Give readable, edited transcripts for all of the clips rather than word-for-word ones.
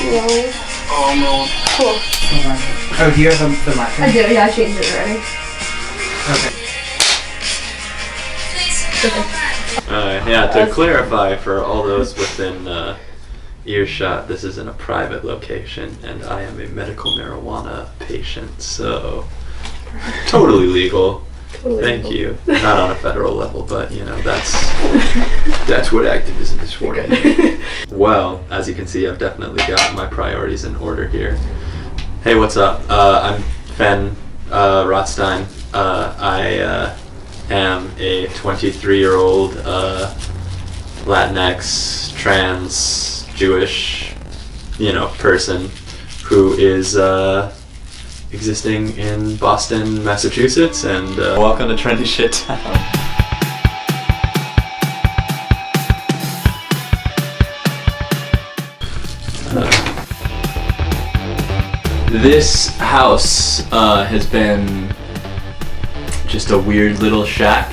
Really? Almost. Cool. Oh, do you have the mic? I do, yeah, I changed it already. Okay. Yeah, to clarify for all those within earshot, this isn't a private location, and I am a medical marijuana patient, so totally legal. Totally Thank legal. you. Not on a federal level, but you know, that's what activism is for. Well, as you can see, I've definitely got my priorities in order here. Hey, what's up? I'm Fen Rotstein. I am a 23-year-old Latinx, trans, Jewish, person who is existing in Boston, Massachusetts, and welcome to Trendy Shit Town. This house has been just a weird little shack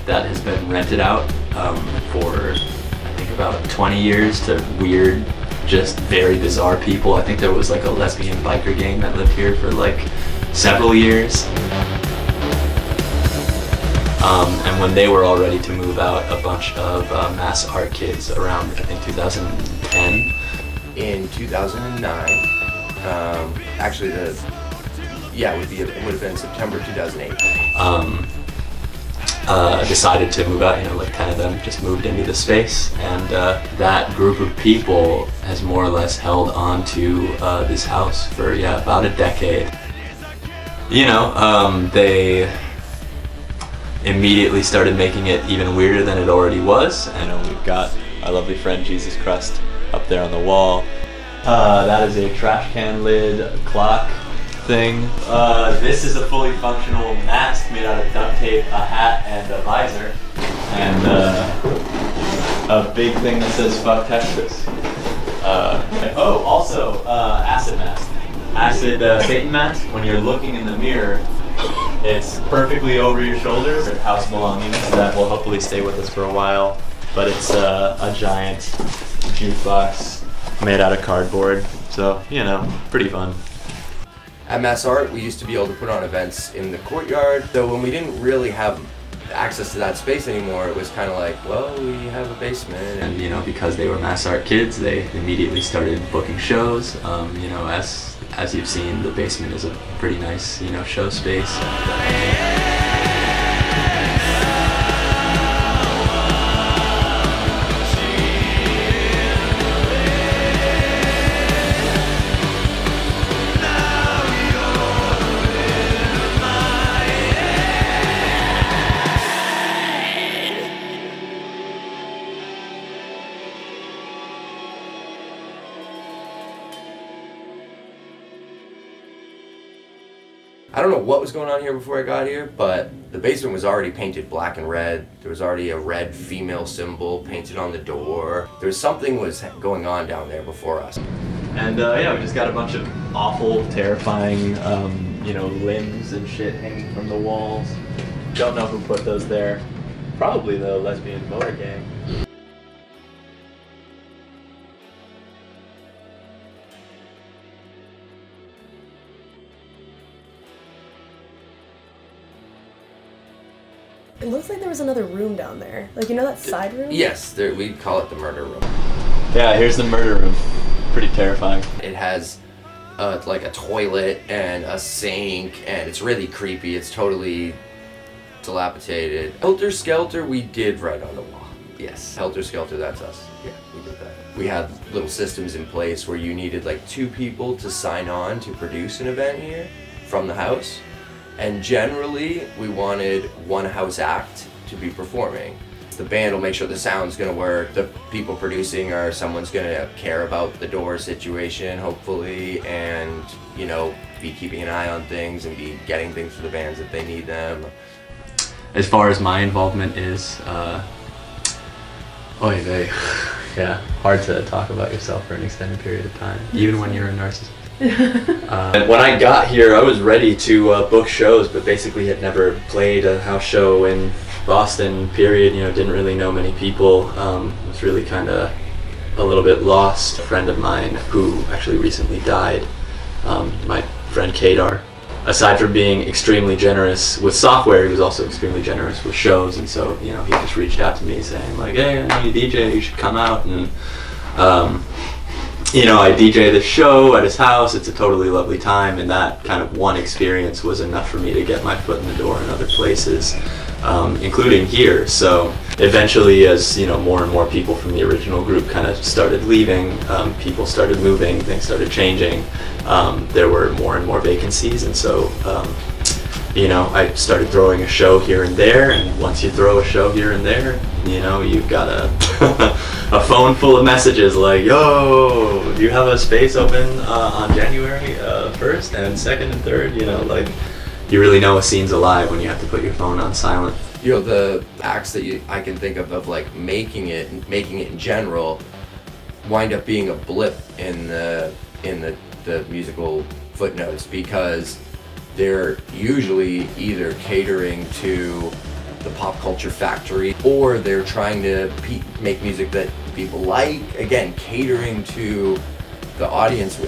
that has been rented out for I think about 20 years to weird, just very bizarre people. I think there was like a lesbian biker gang that lived here for like several years. And when they were all ready to move out, a bunch of mass art kids around, I think, 2010. In 2009, actually it would have been September 2008. Decided to move out, like 10 of them just moved into the space, and that group of people has more or less held on to this house for about a decade. They immediately started making it even weirder than it already was, and we've got our lovely friend Jesus Christ up there on the wall. That is a trash can lid clock thing. This is a fully functional mask made out of duct tape, a hat, and a visor, and a big thing that says "Fuck Texas." Also acid mask. Acid Satan mask. When you're looking in the mirror, it's perfectly over your shoulders. House belongings that will hopefully stay with us for a while. But it's a giant jukebox made out of cardboard. So, pretty fun. At Mass Art, we used to be able to put on events in the courtyard. So when we didn't really have access to that space anymore, it was kind of like, well, we have a basement. And because they were Mass Art kids, they immediately started booking shows. As you've seen, the basement is a pretty nice, show space. I don't know what was going on here before I got here, but the basement was already painted black and red. There was already a red female symbol painted on the door. There was something was going on down there before us. And we just got a bunch of awful, terrifying, limbs and shit hanging from the walls. Don't know who put those there. Probably the lesbian motor gang. It looks like there was another room down there. Like, that side room? Yes, we call it the murder room. Yeah, here's the murder room. Pretty terrifying. It has like a toilet and a sink, and it's really creepy. It's totally dilapidated. Helter Skelter, we did write on the wall. Yes, Helter Skelter, that's us. Yeah, we did that. We had little systems in place where you needed like 2 people to sign on to produce an event here from the house. And generally, we wanted one house act to be performing. The band will make sure the sound's gonna work, the people producing someone's gonna care about the door situation, hopefully, and, be keeping an eye on things and be getting things for the bands if they need them. As far as my involvement is, hard to talk about yourself for an extended period of time, even when you're a narcissist. When I got here, I was ready to book shows, but basically had never played a house show in Boston, period. Didn't really know many people. Was really kind of a little bit lost. A friend of mine who actually recently died, my friend Kadar, aside from being extremely generous with software, he was also extremely generous with shows, and so, you know, he just reached out to me saying like, hey, I know you DJ, you should come out, and you know, I DJ this show at his house. It's a totally lovely time, and that kind of one experience was enough for me to get my foot in the door in other places, including here. So eventually, as you know, more and more people from the original group kind of started leaving, people started moving, things started changing. There were more and more vacancies, and so you know, I started throwing a show here and there, and once you throw a show here and there, you know, you've got a phone full of messages like, yo, do you have a space open on January 1st and 2nd and 3rd? You know, like, you really know a scene's alive when you have to put your phone on silent. You know, the acts that I can think of like making it in general, wind up being a blip in the musical footnotes, because they're usually either catering to the pop culture factory, or they're trying to make music that people like. Again, catering to the audience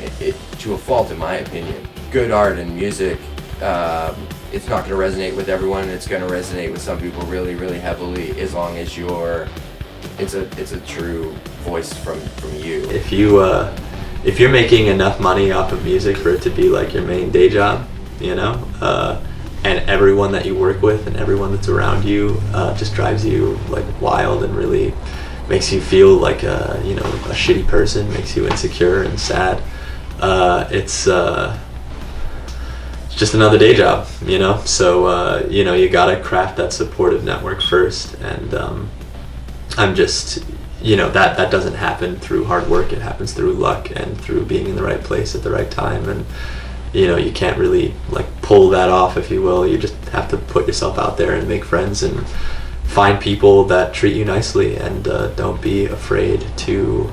to a fault, in my opinion. Good art and music, it's not going to resonate with everyone. It's going to resonate with some people really, really heavily, as long as it's a true voice from you. If you're making enough money off of music for it to be like your main day job, you know, and everyone that you work with and everyone that's around you just drives you like wild and really makes you feel like a shitty person, makes you insecure and sad. It's just another day job, you know. So you know, you gotta craft that supportive network first, and I'm just, you know, that doesn't happen through hard work. It happens through luck and through being in the right place at the right time. And you know, you can't really like pull that off, if you will. You just have to put yourself out there and make friends and find people that treat you nicely, and don't be afraid to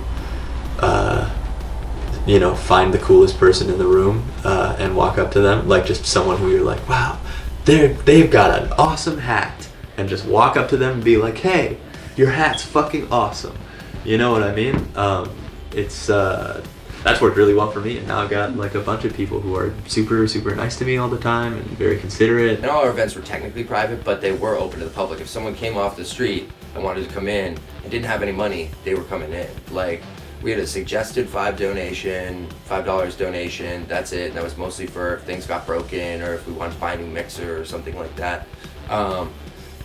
you know, find the coolest person in the room and walk up to them, like just someone who you're like, wow, they've got an awesome hat, and just walk up to them and be like, hey, your hat's fucking awesome. You know what I mean? It's that's worked really well for me, and now I've got like a bunch of people who are super, super nice to me all the time and very considerate. And all our events were technically private, but they were open to the public. If someone came off the street and wanted to come in and didn't have any money, they were coming in. Like, we had a suggested $5 donation, that's it. And that was mostly for if things got broken or if we wanted to buy a new mixer or something like that.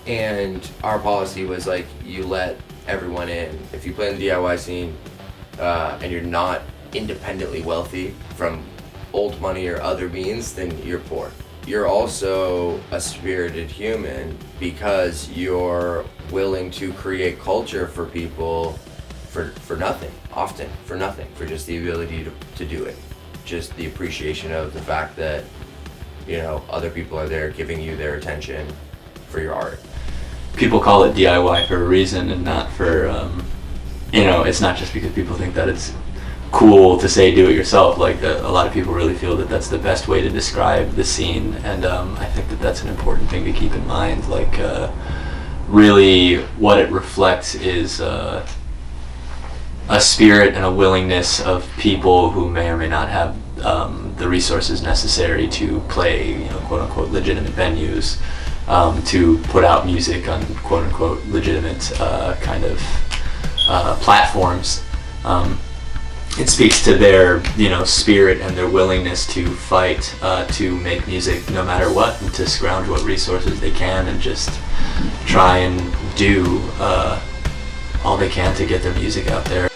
And our policy was like, you let everyone in. If you play in the DIY scene and you're not independently wealthy from old money or other means, then you're poor. You're also a spirited human because you're willing to create culture for people for nothing, often for nothing, for just the ability to do it. Just the appreciation of the fact that, you know, other people are there giving you their attention for your art. People call it DIY for a reason, and not for you know, it's not just because people think that it's cool to say do it yourself. Like, a lot of people really feel that that's the best way to describe the scene, and I think that that's an important thing to keep in mind. Like, really what it reflects is a spirit and a willingness of people who may or may not have the resources necessary to play, you know, quote unquote legitimate venues, to put out music on quote unquote legitimate kind of platforms. It speaks to their, you know, spirit and their willingness to fight to make music no matter what, and to scrounge what resources they can and just try and do all they can to get their music out there.